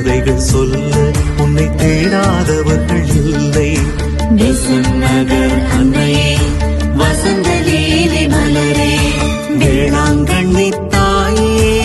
குறைகள் சொல்ல உன்னை தேடாதவர்கள் இல்லை. பெசன்ட் நகர் அன்னையே, வசந்த லீலை மலரே, வேளாங்கண்ணி தாயே,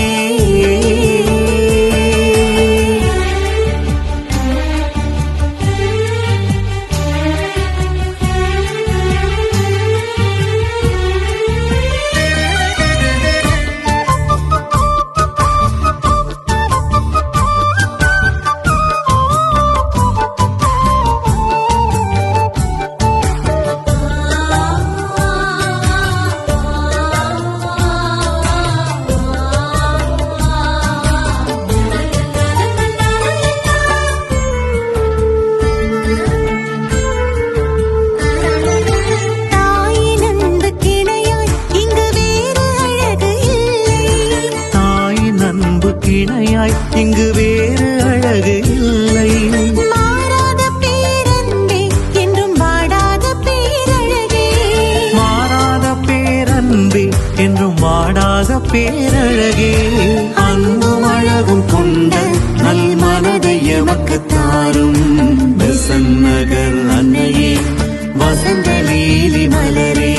இணையாய் இங்கு வேறு அழகு இல்லை. மாறாத பேரன்பே என்றும் வாடாத பேரழகே, மாறாத பேரன்பே என்றும் வாடாத பேரழகே, அன்பும் அழகும் கொண்ட நல் மனதை எமக்கு தாரும் பெசன்ட் நகர் அன்னையே, வசந்த லீலை மலரே.